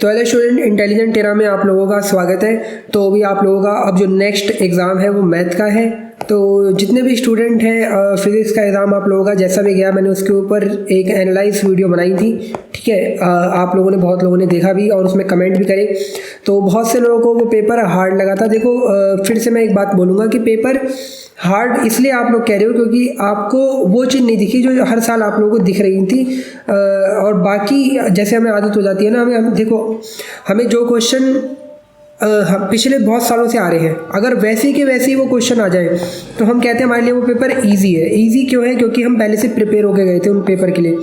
तो hello student, intelligent टेरा में आप लोगों का स्वागत है। तो अभी आप लोगों का अब जो नेक्स्ट एग्ज़ाम है वो मैथ का है। तो जितने भी स्टूडेंट हैं फिज़िक्स का एग्ज़ाम आप लोगों का जैसा भी गया, मैंने उसके ऊपर एक एनालाइज वीडियो बनाई थी। ठीक है, आप लोगों ने बहुत लोगों ने देखा भी और उसमें कमेंट भी करे। तो बहुत से लोगों को वो पेपर हार्ड लगा था। देखो फिर से मैं एक बात बोलूँगा कि पेपर हार्ड इसलिए आप लोग कह रहे हो क्योंकि आपको वो चीज़ नहीं दिखी जो हर साल आप लोगों को दिख रही थी। और बाकी जैसे हमें आदत हो जाती है ना, हमें देखो हमें जो क्वेश्चन पिछले बहुत सालों से आ रहे हैं, अगर वैसे के वैसे ही वो क्वेश्चन आ जाए तो हम कहते हैं हमारे लिए वो पेपर इजी है। इजी क्यों है? क्योंकि हम पहले से प्रिपेयर होके गए थे उन पेपर के लिए।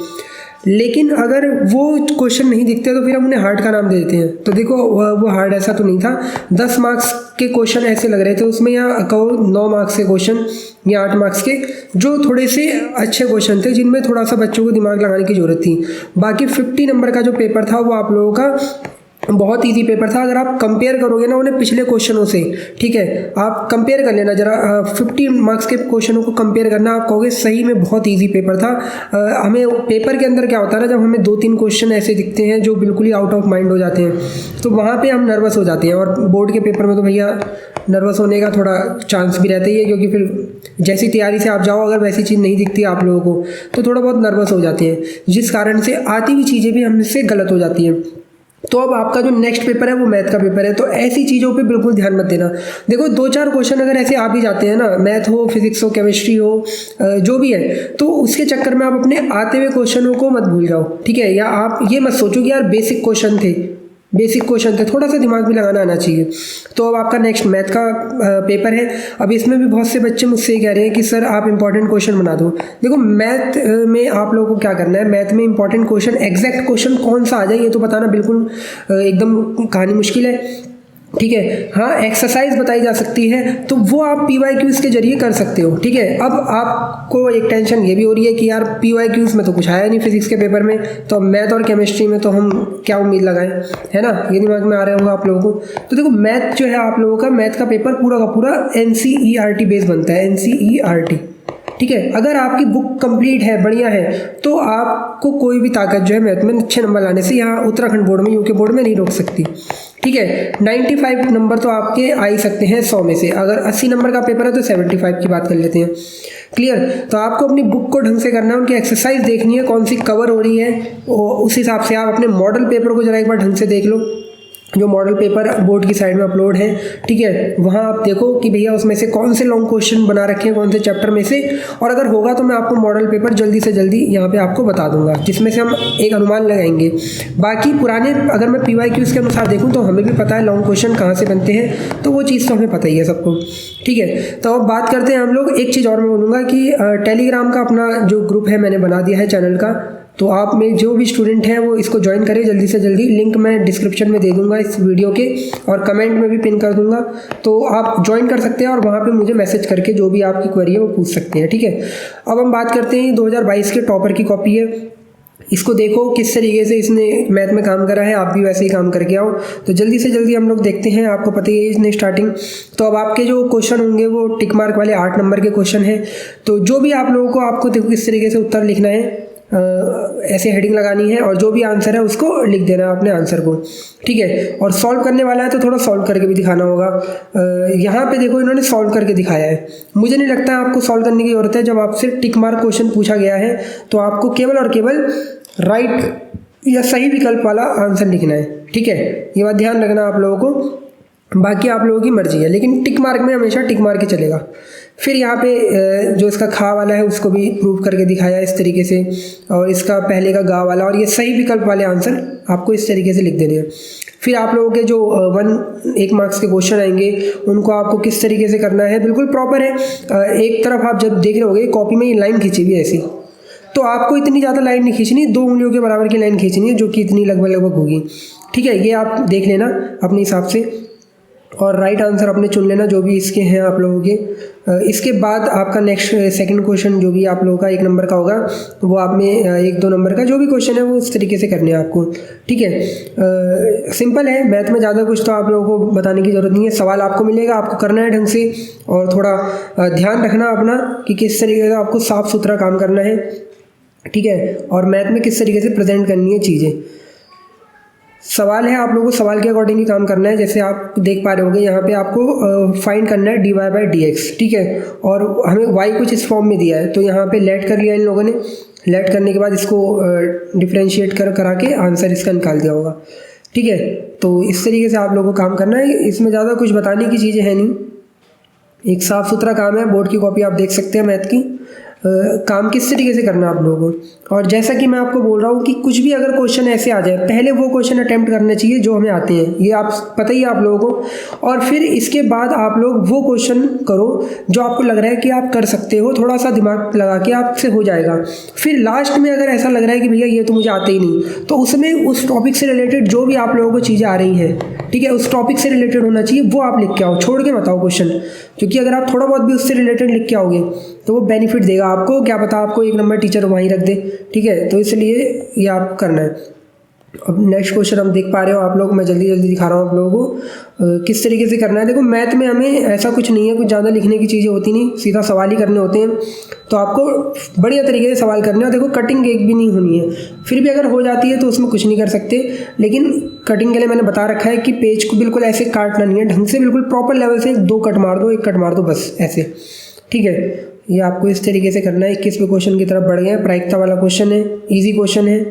लेकिन अगर वो क्वेश्चन नहीं दिखते तो फिर हम उन्हें हार्ड का नाम दे देते हैं। तो देखो वो हार्ड ऐसा तो नहीं था। 10 मार्क्स के क्वेश्चन ऐसे लग रहे थे उसमें, या कहो 9 मार्क्स के क्वेश्चन या 8 मार्क्स के, जो थोड़े से अच्छे क्वेश्चन थे जिनमें थोड़ा सा बच्चों को दिमाग लगाने की ज़रूरत थी। बाकी 50 नंबर का जो पेपर था वो आप लोगों का बहुत इजी पेपर था। अगर आप कंपेयर करोगे ना उन्हें पिछले क्वेश्चनों से, ठीक है, आप कंपेयर कर लेना जरा 50 मार्क्स के क्वेश्चनों को कंपेयर करना, आप कहोगे सही में बहुत इजी पेपर था। हमें पेपर के अंदर क्या होता है ना, जब हमें 2-3 क्वेश्चन ऐसे दिखते हैं जो बिल्कुल ही आउट ऑफ माइंड हो जाते हैं तो वहाँ पे हम नर्वस हो जाते हैं। और बोर्ड के पेपर में तो भैया नर्वस होने का थोड़ा चांस भी रहता ही है, क्योंकि फिर जैसी तैयारी से आप जाओ अगर वैसी चीज़ नहीं दिखती आप लोगों को तो थोड़ा बहुत नर्वस हो जाते हैं, जिस कारण से आती हुई चीज़ें भी हमसे गलत हो जाती हैं। तो अब आपका जो नेक्स्ट पेपर है वो मैथ का पेपर है, तो ऐसी चीज़ों पे बिल्कुल ध्यान मत देना। देखो 2-4 क्वेश्चन अगर ऐसे आ भी जाते हैं ना, मैथ हो, फिजिक्स हो, केमिस्ट्री हो, जो भी है, तो उसके चक्कर में आप अपने आते हुए क्वेश्चनों को मत भूल जाओ। ठीक है, या आप ये मत सोचो कि यार बेसिक क्वेश्चन थे, थोड़ा सा दिमाग भी लगाना आना चाहिए। तो अब आपका नेक्स्ट मैथ का पेपर है। अब इसमें भी बहुत से बच्चे मुझसे कह रहे हैं कि सर आप इंपॉर्टेंट क्वेश्चन बना दो। देखो मैथ में आप लोगों को क्या करना है, मैथ में इंपॉर्टेंट क्वेश्चन, एग्जैक्ट क्वेश्चन कौन सा आ जाए ये तो बताना बिल्कुल एकदम कहानी मुश्किल है। ठीक है, हाँ एक्सरसाइज बताई जा सकती है तो वो आप PYQs के जरिए कर सकते हो। ठीक है, अब आपको एक टेंशन ये भी हो रही है कि यार PYQs में तो कुछ आया नहीं फिजिक्स के पेपर में, तो अब मैथ और केमिस्ट्री में तो हम क्या उम्मीद लगाएं, है ना, ये दिमाग में आ रहा होगा आप लोगों को। तो देखो मैथ जो है आप लोगों का, मैथ का पेपर पूरा का पूरा NCERT बेस बनता है, NCERT। ठीक है, अगर आपकी बुक कंप्लीट है, बढ़िया है, तो आपको कोई भी ताकत जो है मैथ में अच्छे नंबर लाने से यहाँ उत्तराखंड बोर्ड में, यूके बोर्ड में नहीं रोक सकती। ठीक है, 95 नंबर तो आपके आ ही सकते हैं 100 में से। अगर 80 नंबर का पेपर है तो 75 की बात कर लेते हैं। क्लियर? तो आपको अपनी बुक को ढंग से करना है, उनकी एक्सरसाइज देखनी है कौन सी कवर हो रही है, उस हिसाब से आप अपने मॉडल पेपर को जरा एक बार ढंग से देख लो, जो मॉडल पेपर बोर्ड की साइड में अपलोड है। ठीक है, वहाँ आप देखो कि भैया उसमें से कौन से लॉन्ग क्वेश्चन बना रखे हैं कौन से चैप्टर में से, और अगर होगा तो मैं आपको मॉडल पेपर जल्दी से जल्दी यहाँ पे आपको बता दूंगा, जिसमें से हम एक अनुमान लगाएंगे। बाकी पुराने अगर मैं PYQs के अनुसार देखूँ तो हमें भी पता है लॉन्ग क्वेश्चन कहाँ से बनते हैं, तो वो चीज़ तो हमें पता ही है सबको। ठीक है, तो अब बात करते हैं हम लोग, एक चीज़ और मैं बोलूँगा कि टेलीग्राम का अपना जो ग्रुप है मैंने बना दिया है चैनल का, तो आप में जो भी स्टूडेंट हैं वो इसको ज्वाइन करें जल्दी से जल्दी। लिंक मैं डिस्क्रिप्शन में दे दूंगा इस वीडियो के, और कमेंट में भी पिन कर दूंगा, तो आप ज्वाइन कर सकते हैं और वहाँ पे मुझे मैसेज करके जो भी आपकी क्वेरी है वो पूछ सकते हैं। ठीक है, अब हम बात करते हैं 2022 के टॉपर की कॉपी है। इसको देखो किस तरीके से इसने मैथ में काम करा है, आप भी वैसे ही काम करके आओ। तो जल्दी से जल्दी हम लोग देखते हैं, आपको पता ही है इसने स्टार्टिंग। तो अब आपके जो क्वेश्चन होंगे वो टिक मार्क वाले 8 नंबर के क्वेश्चन हैं। तो जो भी आप लोगों को, आपको देखो किस तरीके से उत्तर लिखना है, ऐसे हेडिंग लगानी है और जो भी आंसर है उसको लिख देना है अपने आंसर को। ठीक है, और सॉल्व करने वाला है तो थोड़ा सॉल्व करके भी दिखाना होगा। यहाँ पे देखो इन्होंने सॉल्व करके दिखाया है, मुझे नहीं लगता है आपको सॉल्व करने की ज़रूरत है। जब आपसे टिक मार्क क्वेश्चन पूछा गया है तो आपको केवल और केवल राइट या सही विकल्प वाला आंसर लिखना है। ठीक है, ये बात ध्यान रखना आप लोगों को, बाकी आप लोगों की मर्जी है, लेकिन टिक मार्क में हमेशा टिक मार्क ही चलेगा। फिर यहाँ पे जो इसका खा वाला है उसको भी प्रूव करके दिखाया इस तरीके से, और इसका पहले का गा वाला, और ये सही विकल्प वाले आंसर आपको इस तरीके से लिख देने हैं। फिर आप लोगों के जो 1 मार्क्स के क्वेश्चन आएंगे उनको आपको किस तरीके से करना है, बिल्कुल प्रॉपर है। एक तरफ आप जब देख रहे होगे कॉपी में ये लाइन खींची हुई है ऐसी, तो आपको इतनी ज़्यादा लाइन नहीं खींचनी, 2 उंगलियों के बराबर की लाइन खींचनी है, जो कि इतनी लगभग होगी। ठीक है, ये आप देख लेना अपने हिसाब से, और राइट आंसर अपने चुन लेना जो भी इसके हैं आप लोगों के। इसके बाद आपका नेक्स्ट सेकंड क्वेश्चन जो भी आप लोगों का 1 नंबर का होगा, वो आप में 1-2 नंबर का जो भी क्वेश्चन है वो इस तरीके से करने हैं आपको। ठीक है, सिंपल है, मैथ में ज़्यादा कुछ तो आप लोगों को बताने की ज़रूरत नहीं है। सवाल आपको मिलेगा, आपको करना है ढंग से, और थोड़ा ध्यान रखना अपना कि किस तरीके का आपको साफ़ सुथरा काम करना है। ठीक है, और मैथ में किस तरीके से प्रेजेंट करनी है चीज़ें। सवाल है, आप लोगों को सवाल के अकॉर्डिंग ही काम करना है। जैसे आप देख पा रहे होंगे यहाँ पे आपको फाइंड करना है dy/dx, ठीक है, और हमें y कुछ इस फॉर्म में दिया है, तो यहाँ पे लेट कर लिया इन लोगों ने। लेट करने के बाद इसको डिफ्रेंशिएट करा के आंसर इसका निकाल दिया होगा, ठीक है। तो इस तरीके से आप लोगों को काम करना है, इसमें ज़्यादा कुछ बताने की चीज़ें हैं नहीं, एक साफ़ सुथरा काम है। बोर्ड की कॉपी आप देख सकते हैं मैथ की। काम किस तरीके से करना है आप लोगों को, और जैसा कि मैं आपको बोल रहा हूँ कि कुछ भी अगर क्वेश्चन ऐसे आ जाए, पहले वो क्वेश्चन अटेम्प्ट करने चाहिए जो हमें आते हैं, ये आप पता ही है आप लोगों को, और फिर इसके बाद आप लोग वो क्वेश्चन करो जो आपको लग रहा है कि आप कर सकते हो, थोड़ा सा दिमाग लगा के आपसे हो जाएगा। फिर लास्ट में अगर ऐसा लग रहा है कि भैया ये तो मुझे आते ही नहीं, तो उसमें उस टॉपिक से रिलेटेड जो भी आप लोगों को चीज़ें आ रही हैं, ठीक है, उस टॉपिक से रिलेटेड होना चाहिए, वो आप लिख के आओ, छोड़ के मत आओ क्वेश्चन, क्योंकि अगर आप थोड़ा बहुत भी उससे रिलेटेड लिख के आओगे तो वो बेनिफिट देगा आपको। क्या पता आपको 1 नंबर टीचर वहीं रख दे, ठीक है। तो इसलिए ये आप करना है। अब नेक्स्ट क्वेश्चन हम देख पा रहे हो आप लोग, मैं जल्दी जल्दी दिखा रहा हूँ आप लोगों को किस तरीके से करना है। देखो मैथ में हमें ऐसा कुछ नहीं है, कुछ ज़्यादा लिखने की चीज़ें होती नहीं, सीधा सवाल ही करने होते हैं, तो आपको बढ़िया तरीके से सवाल करने हैं। देखो कटिंग एक भी नहीं होनी है, फिर भी अगर हो जाती है तो उसमें कुछ नहीं कर सकते, लेकिन कटिंग के लिए मैंने बता रखा है कि पेज को बिल्कुल ऐसे काटना नहीं है, ढंग से बिल्कुल प्रॉपर लेवल से 2 कट मार दो, 1 कट मार दो, बस ऐसे, ठीक है। ये आपको इस तरीके से करना है। 21वें क्वेश्चन की तरफ बढ़ गए हैं। प्रायिकता वाला क्वेश्चन है, इजी क्वेश्चन है,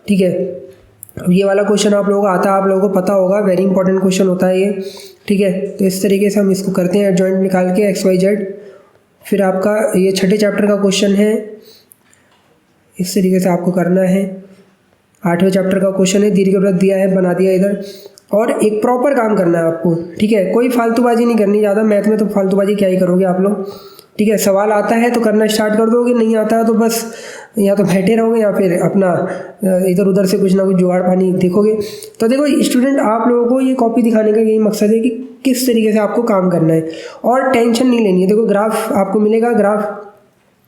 ठीक है। अब ये वाला क्वेश्चन आप लोगों को आता है, आप लोगों को पता होगा, वेरी इंपॉर्टेंट क्वेश्चन होता है ये, ठीक है। तो इस तरीके से हम इसको करते हैं, एडजॉइंट निकाल के XYZ। फिर आपका ये छठे चैप्टर का क्वेश्चन है, इस तरीके से आपको करना है। 8वें चैप्टर का क्वेश्चन है, दीर्घवृत्त दिया है, बना दिया इधर, और एक प्रॉपर काम करना है आपको, ठीक है। कोई फालतूबाजी नहीं करनी ज़्यादा, मैथ में तो फालतूबाजी क्या ही करोगे आप लोग, ठीक है। सवाल आता है तो करना स्टार्ट कर दोगे, नहीं आता है तो बस या तो बैठे रहोगे या फिर अपना इधर उधर से कुछ ना कुछ जुगाड़ पानी देखोगे। तो देखो स्टूडेंट, आप लोगों को ये कॉपी दिखाने का यही मकसद है कि किस तरीके से आपको काम करना है, और टेंशन नहीं लेनी है। देखो ग्राफ आपको मिलेगा, ग्राफ,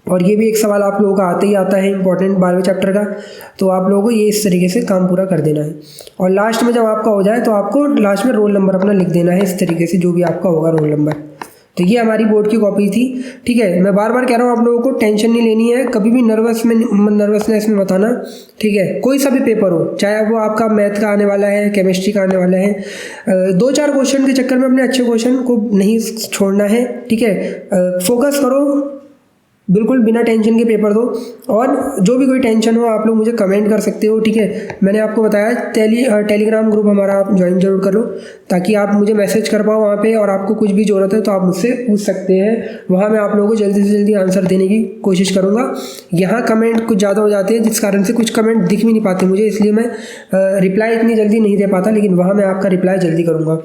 और ये भी एक सवाल आप लोगों का आते ही आता है इंपॉर्टेंट 12वें चैप्टर का, तो आप लोगों को ये इस तरीके से काम पूरा कर देना है। और लास्ट में जब आपका हो जाए तो आपको लास्ट में रोल नंबर अपना लिख देना है, इस तरीके से जो भी आपका होगा रोल नंबर। तो ये हमारी बोर्ड की कॉपी थी, ठीक है। मैं बार बार कह रहा हूँ आप लोगों को टेंशन नहीं लेनी है, कभी भी नर्वसनेस में बताना, ठीक है। कोई सा भी पेपर हो, चाहे वो आपका मैथ का आने वाला है, केमिस्ट्री का आने वाला है, 2-4 क्वेश्चन के चक्कर में अपने अच्छे क्वेश्चन को नहीं छोड़ना है, ठीक है। फोकस करो, बिल्कुल बिना टेंशन के पेपर दो, और जो भी कोई टेंशन हो आप लोग मुझे कमेंट कर सकते हो, ठीक है। मैंने आपको बताया टेलीग्राम ग्रुप हमारा आप ज्वाइन जरूर कर लो, ताकि आप मुझे मैसेज कर पाओ वहाँ पे, और आपको कुछ भी ज़रूरत है तो आप मुझसे पूछ सकते हैं, वहाँ मैं आप लोगों को जल्दी से जल्दी आंसर देने की कोशिश करूँगा। यहाँ कमेंट कुछ ज़्यादा हो जाते हैं, जिस कारण से कुछ कमेंट दिख भी नहीं पाते मुझे, इसलिए मैं रिप्लाई इतनी जल्दी नहीं दे पाता, लेकिन वहाँ मैं आपका रिप्लाई जल्दी करूँगा।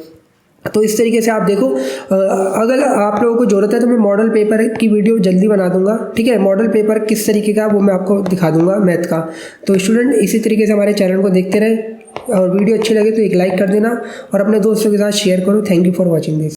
तो इस तरीके से आप देखो, अगर आप लोगों को ज़रूरत है तो मैं मॉडल पेपर की वीडियो जल्दी बना दूंगा, ठीक है। मॉडल पेपर किस तरीके का वो मैं आपको दिखा दूंगा मैथ का। तो स्टूडेंट इसी तरीके से हमारे चैनल को देखते रहें, और वीडियो अच्छी लगे तो एक लाइक कर देना, और अपने दोस्तों के साथ शेयर करो। Thank you for watching this.